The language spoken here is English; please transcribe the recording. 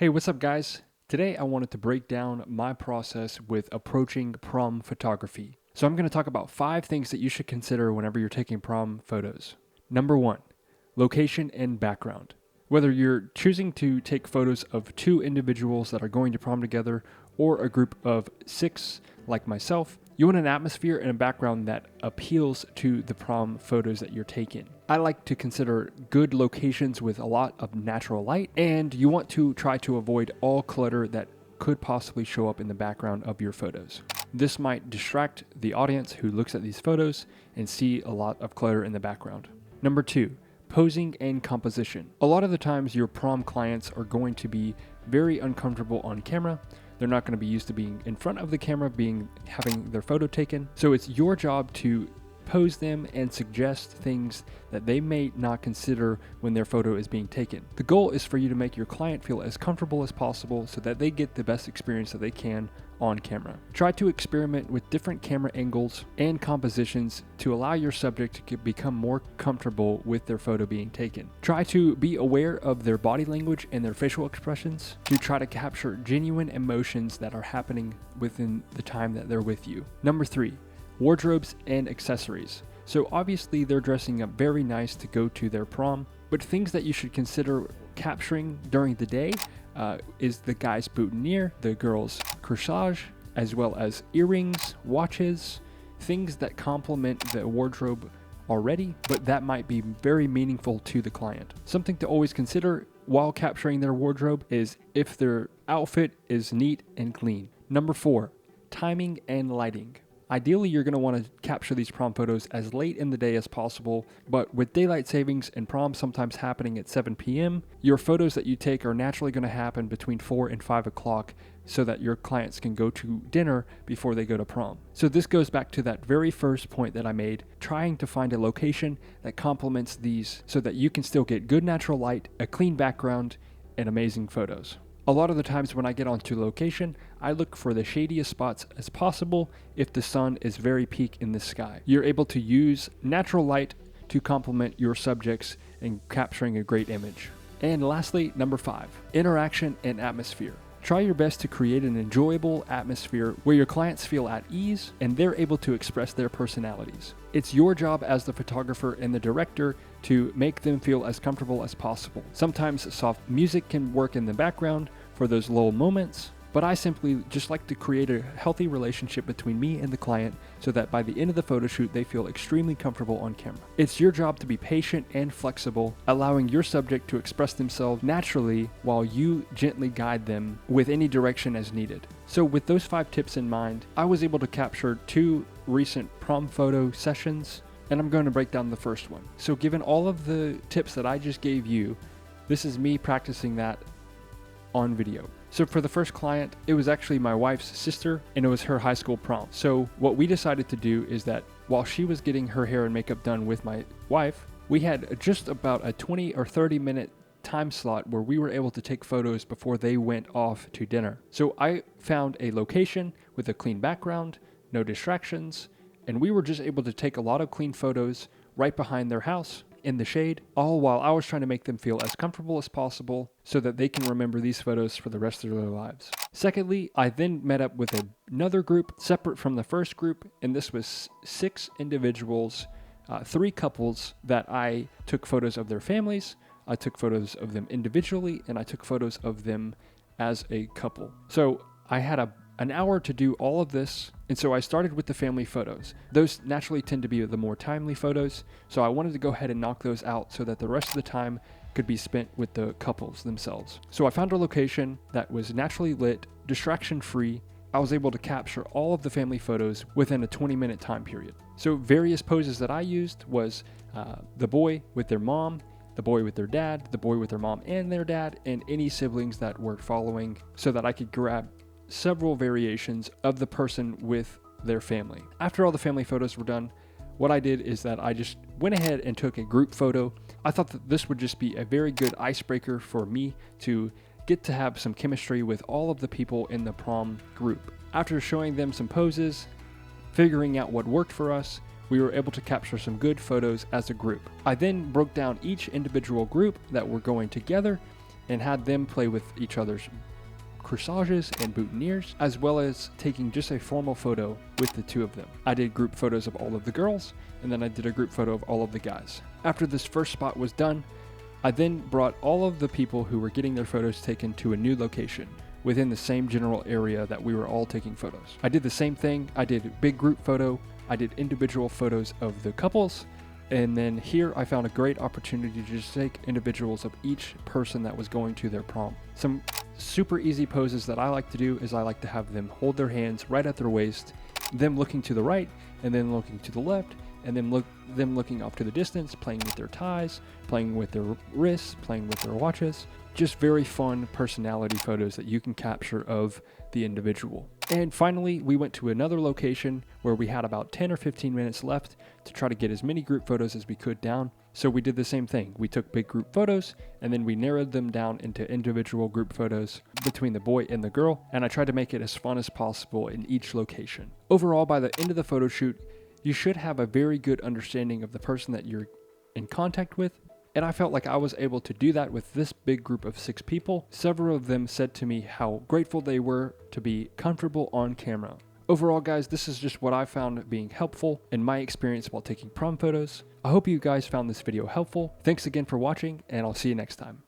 Hey, what's up, guys? Today I wanted to break down my process with approaching prom photography. So I'm going to talk about 5 things that you should consider whenever you're taking prom photos. Number 1, location and background. Whether you're choosing to take photos of 2 individuals that are going to prom together or a group of 6 like myself, you want an atmosphere and a background that appeals to the prom photos that you're taking. I like to consider good locations with a lot of natural light, and you want to try to avoid all clutter that could possibly show up in the background of your photos. This might distract the audience who looks at these photos and see a lot of clutter in the background. Number 2, posing and composition. A lot of the times your prom clients are going to be very uncomfortable on camera. They're not going to be used to being in front of the camera, having their photo taken. So it's your job to pose them and suggest things that they may not consider when their photo is being taken. The goal is for you to make your client feel as comfortable as possible so that they get the best experience that they can on camera. Try to experiment with different camera angles and compositions to allow your subject to become more comfortable with their photo being taken. Try to be aware of their body language and their facial expressions to try to capture genuine emotions that are happening within the time that they're with you. Number 3, wardrobes and accessories. So obviously they're dressing up very nice to go to their prom, but things that you should consider capturing during the day is the guy's boutonniere, the girl's corsage, as well as earrings, watches, things that complement the wardrobe already, but that might be very meaningful to the client. Something to always consider while capturing their wardrobe is if their outfit is neat and clean. Number 4, timing and lighting. Ideally, you're going to want to capture these prom photos as late in the day as possible, but with daylight savings and prom sometimes happening at 7 p.m., your photos that you take are naturally going to happen between 4 and 5 o'clock so that your clients can go to dinner before they go to prom. So this goes back to that very first point that I made, trying to find a location that complements these so that you can still get good natural light, a clean background, and amazing photos. A lot of the times when I get onto location, I look for the shadiest spots as possible if the sun is very peak in the sky. You're able to use natural light to complement your subjects in capturing a great image. And lastly, number 5, interaction and atmosphere. Try your best to create an enjoyable atmosphere where your clients feel at ease and they're able to express their personalities. It's your job as the photographer and the director to make them feel as comfortable as possible. Sometimes soft music can work in the background for those lull moments, but I simply just like to create a healthy relationship between me and the client so that by the end of the photo shoot, they feel extremely comfortable on camera. It's your job to be patient and flexible, allowing your subject to express themselves naturally while you gently guide them with any direction as needed. So with those 5 tips in mind, I was able to capture 2 recent prom photo sessions, and I'm going to break down the first one. So given all of the tips that I just gave you, this is me practicing that on video. So for the first client, it was actually my wife's sister, and it was her high school prom. So what we decided to do is that while she was getting her hair and makeup done with my wife, we had just about a 20 or 30 minute time slot where we were able to take photos before they went off to dinner. So I found a location with a clean background, no distractions, and we were just able to take a lot of clean photos right behind their house in the shade, all while I was trying to make them feel as comfortable as possible so that they can remember these photos for the rest of their lives. Secondly, I then met up with another group separate from the first group, and this was 6 individuals, 3 couples that I took photos of their families, I took photos of them individually, and I took photos of them as a couple. So I had an hour to do all of this, and so I started with the family photos. Those naturally tend to be the more timely photos, so I wanted to go ahead and knock those out so that the rest of the time could be spent with the couples themselves. So I found a location that was naturally lit, distraction-free. I was able to capture all of the family photos within a 20-minute time period. So various poses that I used was the boy with their mom, the boy with their dad, the boy with their mom and their dad, and any siblings that were following so that I could grab several variations of the person with their family. After all the family photos were done, what I did is that I just went ahead and took a group photo. I thought that this would just be a very good icebreaker for me to get to have some chemistry with all of the people in the prom group. After showing them some poses, figuring out what worked for us, we were able to capture some good photos as a group. I then broke down each individual group that were going together and had them play with each other's corsages and boutonnieres, as well as taking just a formal photo with the two of them. I did group photos of all of the girls, and then I did a group photo of all of the guys. After this first spot was done, I then brought all of the people who were getting their photos taken to a new location within the same general area that we were all taking photos. I did the same thing. I did a big group photo, I did individual photos of the couples, and then here I found a great opportunity to just take individuals of each person that was going to their prom. Some super easy poses that I like to do is I like to have them hold their hands right at their waist, them looking to the right, and then looking to the left, and then them looking off to the distance, playing with their ties, playing with their wrists, playing with their watches. Just very fun personality photos that you can capture of the individual. And finally, we went to another location where we had about 10 or 15 minutes left to try to get as many group photos as we could down. So we did the same thing. We took big group photos and then we narrowed them down into individual group photos between the boy and the girl. And I tried to make it as fun as possible in each location. Overall, by the end of the photo shoot, you should have a very good understanding of the person that you're in contact with. And I felt like I was able to do that with this big group of 6 people. Several of them said to me how grateful they were to be comfortable on camera. Overall, guys, this is just what I found being helpful in my experience while taking prom photos. I hope you guys found this video helpful. Thanks again for watching, and I'll see you next time.